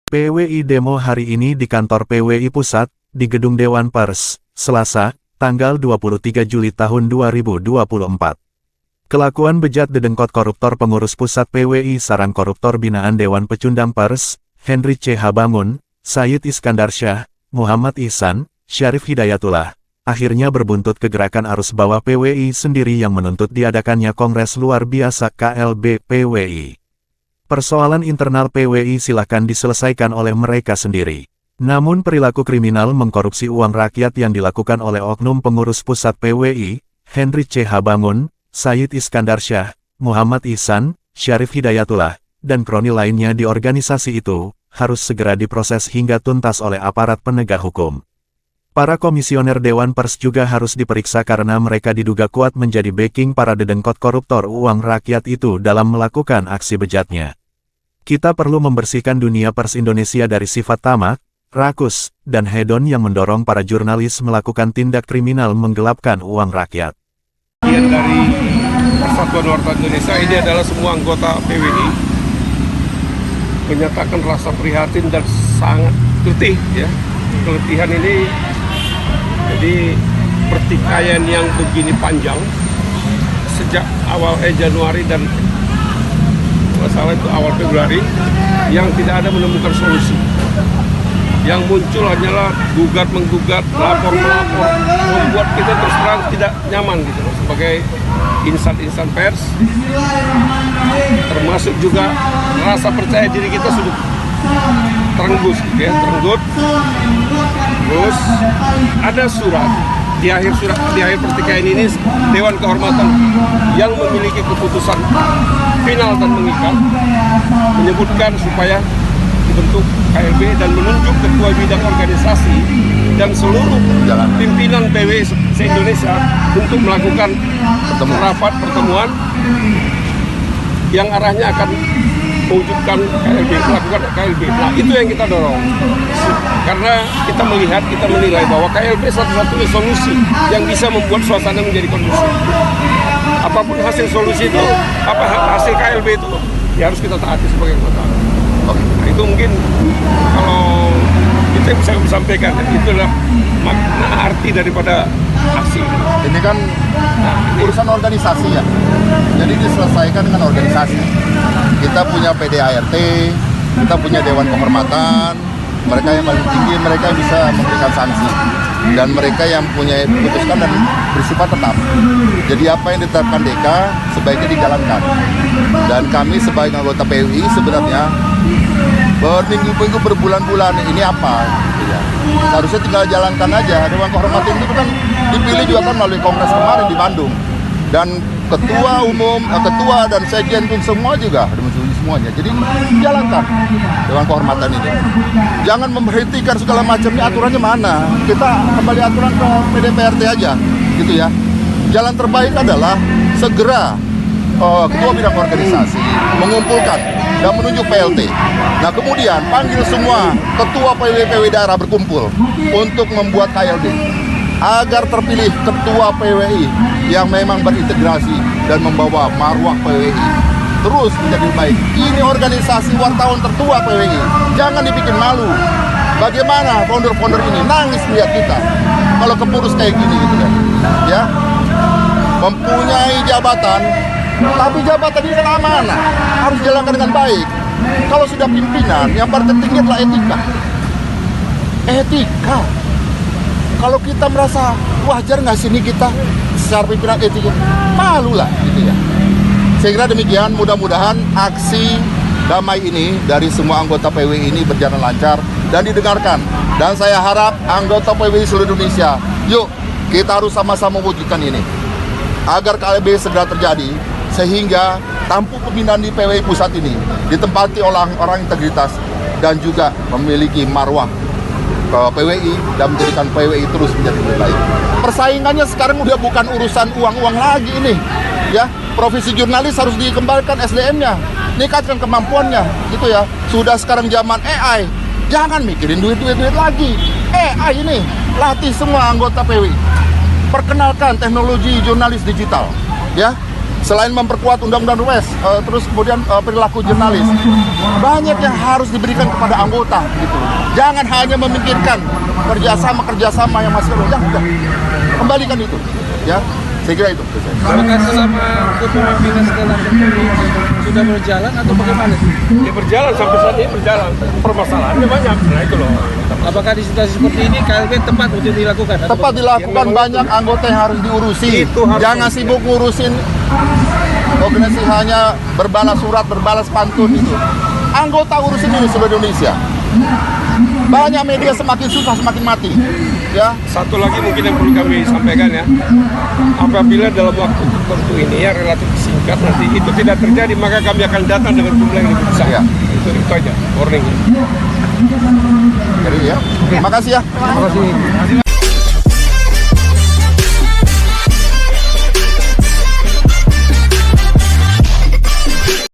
PWI demo hari ini di kantor PWI Pusat, di Gedung Dewan Pers, Selasa, tanggal 23 Juli tahun 2024. Kelakuan bejat dedengkot koruptor pengurus pusat PWI sarang koruptor binaan Dewan Pecundang Pers, Henry C. Habangun, Said Iskandar Syah, Muhammad Ihsan, Syarif Hidayatullah, akhirnya berbuntut ke gerakan arus bawah PWI sendiri yang menuntut diadakannya Kongres Luar Biasa KLB PWI. Persoalan internal PWI silakan diselesaikan oleh mereka sendiri. Namun perilaku kriminal mengkorupsi uang rakyat yang dilakukan oleh oknum pengurus pusat PWI, Henry C. Habangun, Said Iskandar Syah, Muhammad Ihsan, Syarif Hidayatullah, dan kroni lainnya di organisasi itu, harus segera diproses hingga tuntas oleh aparat penegak hukum. Para komisioner Dewan Pers juga harus diperiksa karena mereka diduga kuat menjadi backing para dedengkot koruptor uang rakyat itu dalam melakukan aksi bejatnya. Kita perlu membersihkan dunia pers Indonesia dari sifat tamak, rakus, dan hedon yang mendorong para jurnalis melakukan tindak kriminal menggelapkan uang rakyat. Bagian dari Persatuan Wartawan Indonesia ini adalah semua anggota PWI menyatakan rasa prihatin dan sangat letih ya. Keletihan ini jadi pertikaian yang begini panjang sejak awal Januari dan masalah itu awal Februari yang tidak ada menemukan solusi. Yang muncul hanyalah gugat-menggugat, lapor-melapor, membuat kita terus terang tidak nyaman gitu loh, sebagai insan-insan pers. Termasuk juga rasa percaya diri kita sudah terenggut gitu ya, terenggut. Terus ada surat di akhir pertikaian ini Dewan Kehormatan yang memiliki keputusan final dan mengikat menyebutkan supaya dibentuk KLB dan menunjuk ketua bidang organisasi dan seluruh pimpinan PWI se-Indonesia untuk melakukan rapat pertemuan yang arahnya akan mewujudkan KLB, melakukan KLB. Nah, itu yang kita dorong. Karena kita melihat, kita menilai bahwa KLB satu-satunya solusi yang bisa membuat suasana menjadi kondusif. Apapun hasil solusi itu, hasil KLB itu, ya harus kita taati sebagai anggota. Nah, itu mungkin kalau kita bisa sampaikan, itulah makna arti daripada aksi. Ini kan urusan organisasi ya, jadi diselesaikan dengan organisasi. Kita punya PDART, kita punya Dewan Kehormatan, mereka yang paling tinggi, mereka yang bisa memberikan sanksi. Dan mereka yang punya putuskan dan bersifat tetap. Jadi apa yang ditetapkan DK sebaiknya dijalankan. Dan kami sebagai anggota PWI sebenarnya berminggu-minggu, berbulan-bulan ini apa? Gitu ya. Harusnya tinggal jalankan aja. Dewan Kehormatan itu kan dipilih juga kan melalui kongres kemarin di Bandung. Dan ketua umum, ketua dan sekjen pun semua juga semuanya. Jadi jalankan Dewan Kehormatan ini. Jangan memberhentikan segala macam, ini aturannya mana? Kita kembali aturan ke PDPRT aja, gitu ya. Jalan terbaik adalah segera ketua bidang organisasi mengumpulkan dan menunjuk PLT. Nah kemudian panggil semua ketua PWI daerah berkumpul untuk membuat KLB agar terpilih ketua PWI yang memang berintegrasi dan membawa marwah PWI terus menjadi baik. Ini organisasi wartawan tertua PWI, jangan dibikin malu. Bagaimana founder-founder ini nangis melihat kita kalau kepurus kayak gini gitu kan, ya. Mempunyai jabatan, tapi jabatan ini kan amanah, harus dijalankan dengan baik. Kalau sudah pimpinan, yang paling penting adalah etika. Etika. Kalau kita merasa wajar nggak sini kita secara pimpinan etika, malu lah gitu ya. Saya kira demikian, mudah-mudahan aksi damai ini dari semua anggota PWI ini berjalan lancar dan didengarkan. Dan saya harap anggota PWI seluruh Indonesia, yuk kita harus sama-sama mewujudkan ini. Agar KLB segera terjadi, sehingga tampuk pembinaan di PWI pusat ini ditempati oleh orang integritas dan juga memiliki marwah ke PWI dan menjadikan PWI terus menjadi lebih baik. Persaingannya sekarang udah bukan urusan uang-uang lagi ini, ya. Profesi jurnalis harus dikembalikan SDM-nya, meningkatkan kemampuannya, gitu ya. Sudah sekarang zaman AI, jangan mikirin duit lagi. AI ini latih semua anggota PWI, perkenalkan teknologi jurnalis digital, ya. Selain memperkuat undang-undang WES, terus kemudian perilaku jurnalis, banyak yang harus diberikan kepada anggota gitu. Jangan hanya memikirkan kerjasama yang masih jangan. Kembalikan itu, ya. Saya kira itu. Apakah selama kepemimpinan setelah Terpilih sudah berjalan atau bagaimana? Ya berjalan sampai saat ini berjalan. Permasalahannya banyak. Nah itu loh. Apakah di situasi seperti ini KLB tepat untuk dilakukan? Tepat dilakukan, banyak anggota yang harus diurusi. Itu harus Jangan sibuk ngurusin organisasi hanya berbalas surat, berbalas pantun itu. Anggota urusin ini seluruh Indonesia. Banyak media semakin susah semakin mati. Ya, Satu lagi mungkin yang perlu kami sampaikan ya, apabila dalam waktu tertentu ini yang relatif singkat nanti itu tidak terjadi, maka kami akan datang dengan jumlah yang lebih besar. Ya. Itu aja warning. jadi ya. Terima kasih ya. Terima kasih.